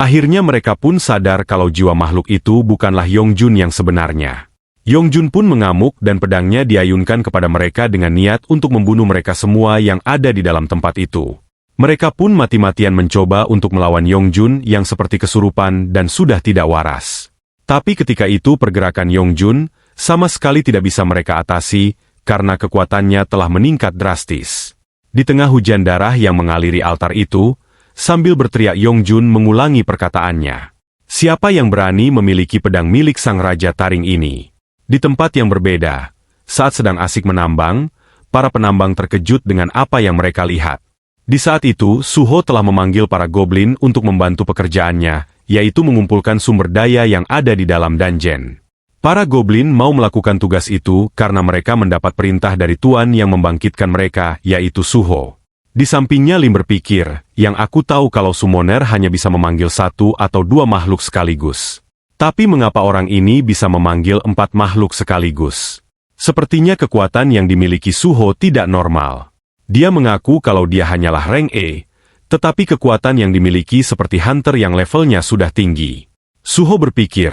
Akhirnya mereka pun sadar kalau jiwa makhluk itu bukanlah Yongjun yang sebenarnya. Yongjun pun mengamuk dan pedangnya diayunkan kepada mereka dengan niat untuk membunuh mereka semua yang ada di dalam tempat itu. Mereka pun mati-matian mencoba untuk melawan Yongjun yang seperti kesurupan dan sudah tidak waras. Tapi ketika itu pergerakan Yongjun sama sekali tidak bisa mereka atasi karena kekuatannya telah meningkat drastis. Di tengah hujan darah yang mengaliri altar itu, sambil berteriak Yongjun mengulangi perkataannya. Siapa yang berani memiliki pedang milik sang Raja Taring ini? Di tempat yang berbeda, saat sedang asik menambang, para penambang terkejut dengan apa yang mereka lihat. Di saat itu, Suho telah memanggil para goblin untuk membantu pekerjaannya, yaitu mengumpulkan sumber daya yang ada di dalam dungeon. Para goblin mau melakukan tugas itu karena mereka mendapat perintah dari Tuan yang membangkitkan mereka, yaitu Suho. Di sampingnya Lim berpikir, yang aku tahu kalau summoner hanya bisa memanggil 1 atau 2 makhluk sekaligus. Tapi mengapa orang ini bisa memanggil 4 makhluk sekaligus? Sepertinya kekuatan yang dimiliki Suho tidak normal. Dia mengaku kalau dia hanyalah rank E, tetapi kekuatan yang dimiliki seperti hunter yang levelnya sudah tinggi. Suho berpikir,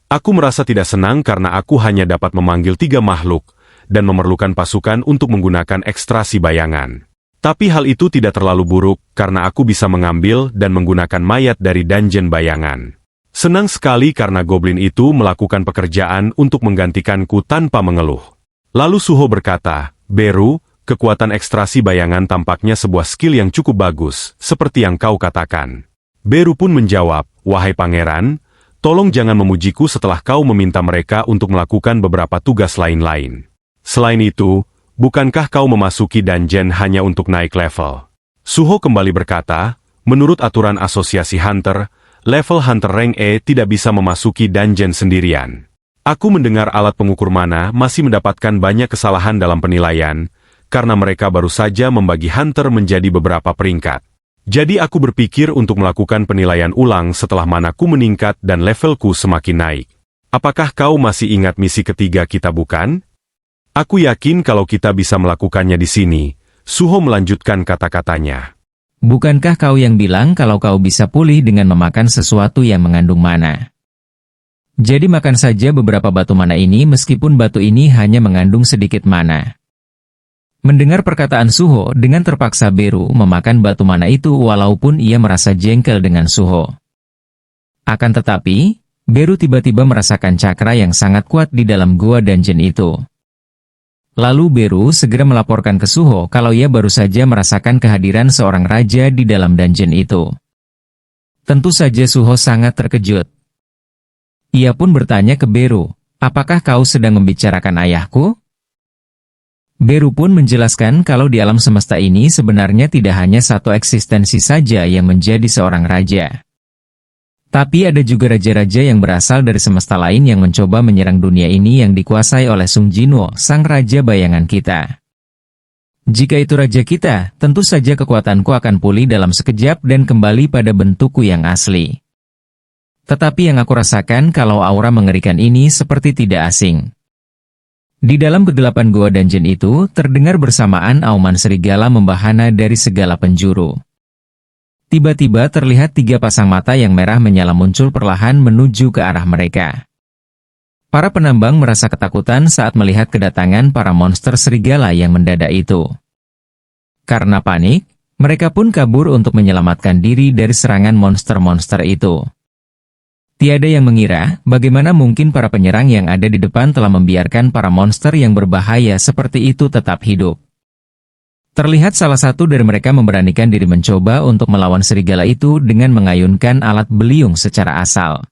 aku merasa tidak senang karena aku hanya dapat memanggil 3 makhluk, dan memerlukan pasukan untuk menggunakan ekstrasi bayangan. Tapi hal itu tidak terlalu buruk, karena aku bisa mengambil dan menggunakan mayat dari dungeon bayangan. Senang sekali karena goblin itu melakukan pekerjaan untuk menggantikanku tanpa mengeluh. Lalu Suho berkata, Beru, kekuatan ekstrasi bayangan tampaknya sebuah skill yang cukup bagus, seperti yang kau katakan. Beru pun menjawab, wahai pangeran, tolong jangan memujiku setelah kau meminta mereka untuk melakukan beberapa tugas lain-lain. Selain itu, bukankah kau memasuki dungeon hanya untuk naik level? Suho kembali berkata, menurut aturan asosiasi hunter, level hunter rank E tidak bisa memasuki dungeon sendirian. Aku mendengar alat pengukur mana masih mendapatkan banyak kesalahan dalam penilaian, karena mereka baru saja membagi hunter menjadi beberapa peringkat. Jadi aku berpikir untuk melakukan penilaian ulang setelah manaku meningkat dan levelku semakin naik. Apakah kau masih ingat misi ketiga kita bukan? Aku yakin kalau kita bisa melakukannya di sini. Suho melanjutkan kata-katanya. Bukankah kau yang bilang kalau kau bisa pulih dengan memakan sesuatu yang mengandung mana? Jadi makan saja beberapa batu mana ini meskipun batu ini hanya mengandung sedikit mana. Mendengar perkataan Suho, dengan terpaksa Beru memakan batu mana itu walaupun ia merasa jengkel dengan Suho. Akan tetapi, Beru tiba-tiba merasakan cakra yang sangat kuat di dalam gua dungeon itu. Lalu Beru segera melaporkan ke Suho kalau ia baru saja merasakan kehadiran seorang raja di dalam dungeon itu. Tentu saja Suho sangat terkejut. Ia pun bertanya ke Beru, apakah kau sedang membicarakan ayahku? Beru pun menjelaskan kalau di alam semesta ini sebenarnya tidak hanya satu eksistensi saja yang menjadi seorang raja. Tapi ada juga raja-raja yang berasal dari semesta lain yang mencoba menyerang dunia ini yang dikuasai oleh Sung Jinwo, sang raja bayangan kita. Jika itu raja kita, tentu saja kekuatanku akan pulih dalam sekejap dan kembali pada bentukku yang asli. Tetapi yang aku rasakan kalau aura mengerikan ini seperti tidak asing. Di dalam kegelapan gua dungeon itu, terdengar bersamaan auman serigala membahana dari segala penjuru. Tiba-tiba terlihat 3 pasang mata yang merah menyala muncul perlahan menuju ke arah mereka. Para penambang merasa ketakutan saat melihat kedatangan para monster serigala yang mendadak itu. Karena panik, mereka pun kabur untuk menyelamatkan diri dari serangan monster-monster itu. Tiada yang mengira bagaimana mungkin para penyerang yang ada di depan telah membiarkan para monster yang berbahaya seperti itu tetap hidup. Terlihat salah satu dari mereka memberanikan diri mencoba untuk melawan serigala itu dengan mengayunkan alat beliung secara asal.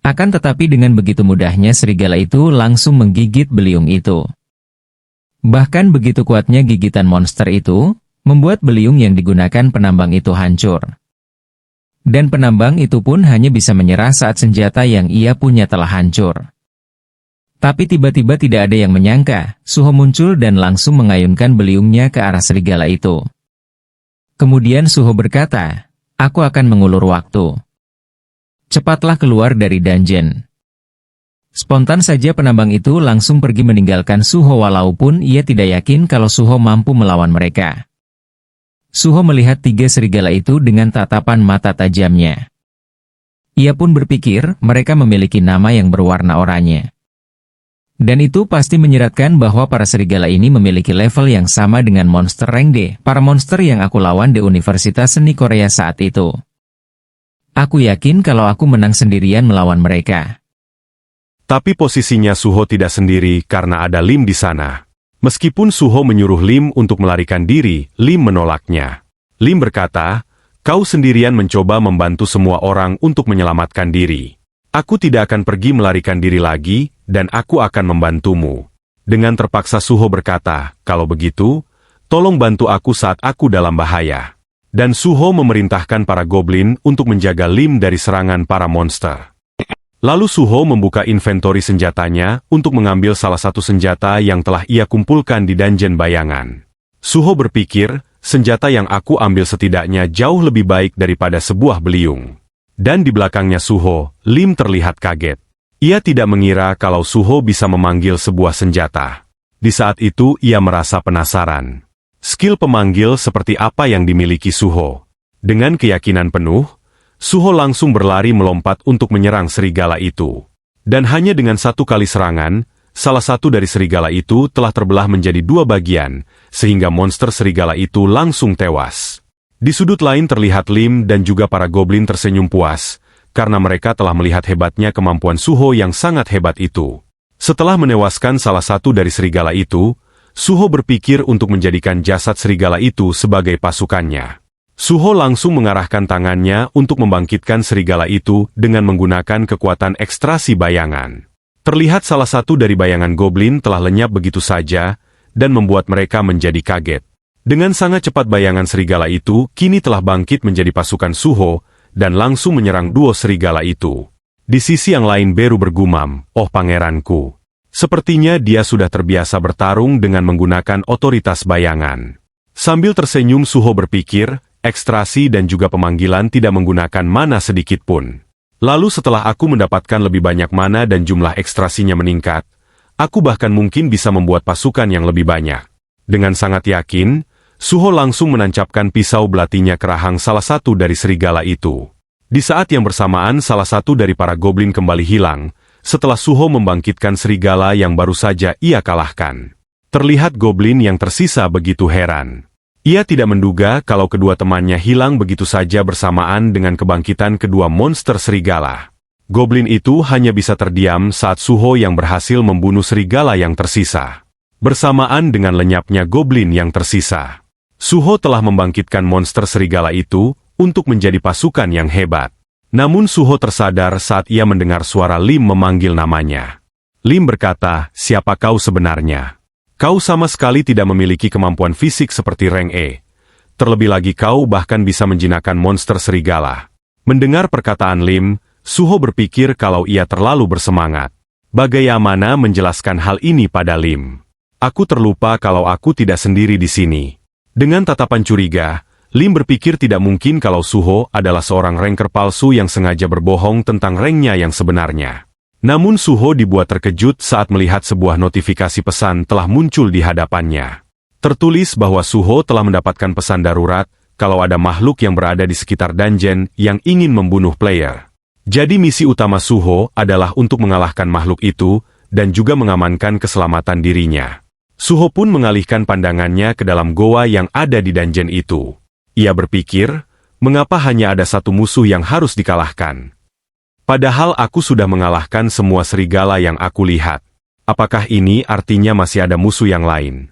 Akan tetapi dengan begitu mudahnya serigala itu langsung menggigit beliung itu. Bahkan begitu kuatnya gigitan monster itu, membuat beliung yang digunakan penambang itu hancur. Dan penambang itu pun hanya bisa menyerah saat senjata yang ia punya telah hancur. Tapi tiba-tiba tidak ada yang menyangka, Suho muncul dan langsung mengayunkan beliungnya ke arah serigala itu. Kemudian Suho berkata, aku akan mengulur waktu. Cepatlah keluar dari dungeon. Spontan saja penambang itu langsung pergi meninggalkan Suho walaupun ia tidak yakin kalau Suho mampu melawan mereka. Suho melihat 3 serigala itu dengan tatapan mata tajamnya. Ia pun berpikir mereka memiliki nama yang berwarna oranye. Dan itu pasti menyeratkan bahwa para serigala ini memiliki level yang sama dengan monster rank D, para monster yang aku lawan di Universitas Seni Korea saat itu. Aku yakin kalau aku menang sendirian melawan mereka. Tapi posisinya Suho tidak sendiri karena ada Lim di sana. Meskipun Suho menyuruh Lim untuk melarikan diri, Lim menolaknya. Lim berkata, "Kau sendirian mencoba membantu semua orang untuk menyelamatkan diri. Aku tidak akan pergi melarikan diri lagi, dan aku akan membantumu." Dengan terpaksa Suho berkata, "Kalau begitu, tolong bantu aku saat aku dalam bahaya." Dan Suho memerintahkan para goblin untuk menjaga Lim dari serangan para monster. Lalu Suho membuka inventori senjatanya untuk mengambil salah satu senjata yang telah ia kumpulkan di dungeon bayangan. Suho berpikir, senjata yang aku ambil setidaknya jauh lebih baik daripada sebuah beliung. Dan di belakangnya Suho, Lim terlihat kaget. Ia tidak mengira kalau Suho bisa memanggil sebuah senjata. Di saat itu ia merasa penasaran. Skill pemanggil seperti apa yang dimiliki Suho? Dengan keyakinan penuh, Suho langsung berlari melompat untuk menyerang serigala itu. Dan hanya dengan satu kali serangan, salah satu dari serigala itu telah terbelah menjadi dua bagian, sehingga monster serigala itu langsung tewas. Di sudut lain terlihat Lim dan juga para goblin tersenyum puas, karena mereka telah melihat hebatnya kemampuan Suho yang sangat hebat itu. Setelah menewaskan salah satu dari serigala itu, Suho berpikir untuk menjadikan jasad serigala itu sebagai pasukannya. Suho langsung mengarahkan tangannya untuk membangkitkan serigala itu dengan menggunakan kekuatan ekstrasi bayangan. Terlihat salah satu dari bayangan goblin telah lenyap begitu saja, dan membuat mereka menjadi kaget. Dengan sangat cepat bayangan serigala itu kini telah bangkit menjadi pasukan Suho, dan langsung menyerang duo serigala itu. Di sisi yang lain Beru bergumam, "Oh pangeranku. Sepertinya dia sudah terbiasa bertarung dengan menggunakan otoritas bayangan." Sambil tersenyum Suho berpikir, ekstrasi dan juga pemanggilan tidak menggunakan mana sedikit pun. Lalu setelah aku mendapatkan lebih banyak mana dan jumlah ekstrasinya meningkat, aku bahkan mungkin bisa membuat pasukan yang lebih banyak. Dengan sangat yakin, Suho langsung menancapkan pisau belatinya ke rahang salah satu dari serigala itu. Di saat yang bersamaan salah satu dari para goblin kembali hilang, setelah Suho membangkitkan serigala yang baru saja ia kalahkan. Terlihat goblin yang tersisa begitu heran. Ia tidak menduga kalau kedua temannya hilang begitu saja bersamaan dengan kebangkitan kedua monster serigala. Goblin itu hanya bisa terdiam saat Suho yang berhasil membunuh serigala yang tersisa. Bersamaan dengan lenyapnya goblin yang tersisa, Suho telah membangkitkan monster serigala itu untuk menjadi pasukan yang hebat. Namun Suho tersadar saat ia mendengar suara Lim memanggil namanya. Lim berkata, "Siapa kau sebenarnya? Kau sama sekali tidak memiliki kemampuan fisik seperti rank E. Terlebih lagi kau bahkan bisa menjinakkan monster serigala." Mendengar perkataan Lim, Suho berpikir kalau ia terlalu bersemangat. Bagaimana menjelaskan hal ini pada Lim? "Aku terlupa kalau aku tidak sendiri di sini." Dengan tatapan curiga, Lim berpikir tidak mungkin kalau Suho adalah seorang ranker palsu yang sengaja berbohong tentang ranknya yang sebenarnya. Namun Suho dibuat terkejut saat melihat sebuah notifikasi pesan telah muncul di hadapannya. Tertulis bahwa Suho telah mendapatkan pesan darurat kalau ada makhluk yang berada di sekitar dungeon yang ingin membunuh player. Jadi misi utama Suho adalah untuk mengalahkan makhluk itu dan juga mengamankan keselamatan dirinya. Suho pun mengalihkan pandangannya ke dalam goa yang ada di dungeon itu. Ia berpikir, mengapa hanya ada satu musuh yang harus dikalahkan? Padahal aku sudah mengalahkan semua serigala yang aku lihat. Apakah ini artinya masih ada musuh yang lain?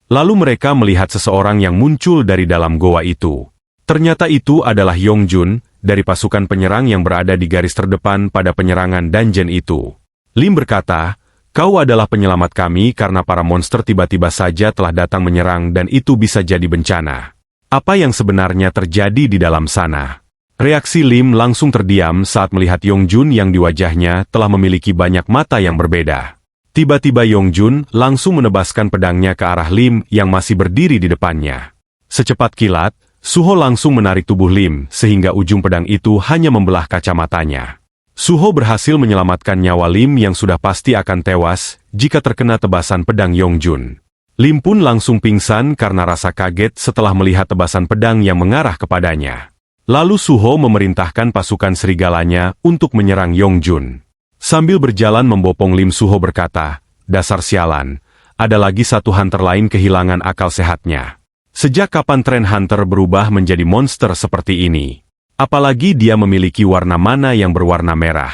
Lalu mereka melihat seseorang yang muncul dari dalam goa itu. Ternyata itu adalah Yongjun, dari pasukan penyerang yang berada di garis terdepan pada penyerangan dungeon itu. Lim berkata, "Kau adalah penyelamat kami karena para monster tiba-tiba saja telah datang menyerang dan itu bisa jadi bencana. Apa yang sebenarnya terjadi di dalam sana?" Reaksi Lim langsung terdiam saat melihat Yongjun yang di wajahnya telah memiliki banyak mata yang berbeda. Tiba-tiba Yongjun langsung menebaskan pedangnya ke arah Lim yang masih berdiri di depannya. Secepat kilat, Suho langsung menarik tubuh Lim sehingga ujung pedang itu hanya membelah kacamatanya. Suho berhasil menyelamatkan nyawa Lim yang sudah pasti akan tewas jika terkena tebasan pedang Yongjun. Lim pun langsung pingsan karena rasa kaget setelah melihat tebasan pedang yang mengarah kepadanya. Lalu Suho memerintahkan pasukan serigalanya untuk menyerang Yongjun. Sambil berjalan membopong Lim Suho berkata, "Dasar sialan, ada lagi satu hunter lain kehilangan akal sehatnya. Sejak kapan tren hunter berubah menjadi monster seperti ini? Apalagi dia memiliki warna mana yang berwarna merah.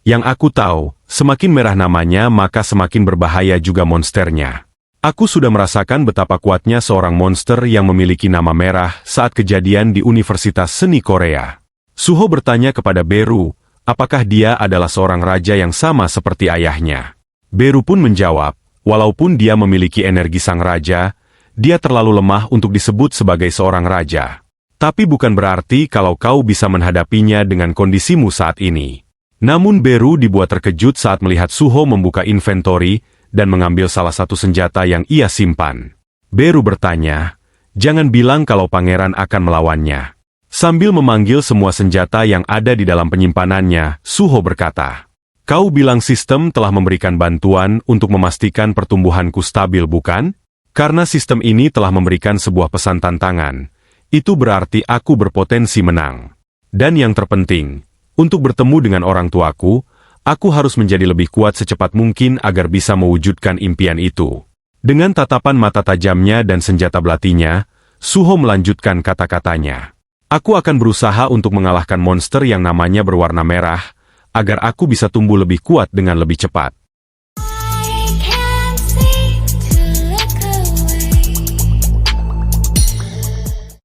Yang aku tahu, semakin merah namanya maka semakin berbahaya juga monsternya. Aku sudah merasakan betapa kuatnya seorang monster yang memiliki nama merah saat kejadian di Universitas Seni Korea." Suho bertanya kepada Beru, apakah dia adalah seorang raja yang sama seperti ayahnya. Beru pun menjawab, walaupun dia memiliki energi sang raja, dia terlalu lemah untuk disebut sebagai seorang raja. Tapi bukan berarti kalau kau bisa menghadapinya dengan kondisimu saat ini. Namun Beru dibuat terkejut saat melihat Suho membuka inventory dan mengambil salah satu senjata yang ia simpan. Beru bertanya, "Jangan bilang kalau pangeran akan melawannya." Sambil memanggil semua senjata yang ada di dalam penyimpanannya, Suho berkata, "Kau bilang sistem telah memberikan bantuan untuk memastikan pertumbuhanku stabil, bukan? Karena sistem ini telah memberikan sebuah pesan tantangan, itu berarti aku berpotensi menang. Dan yang terpenting, untuk bertemu dengan orang tuaku, aku harus menjadi lebih kuat secepat mungkin agar bisa mewujudkan impian itu." Dengan tatapan mata tajamnya dan senjata belatinya, Suho melanjutkan kata-katanya, "Aku akan berusaha untuk mengalahkan monster yang namanya berwarna merah, agar aku bisa tumbuh lebih kuat dengan lebih cepat."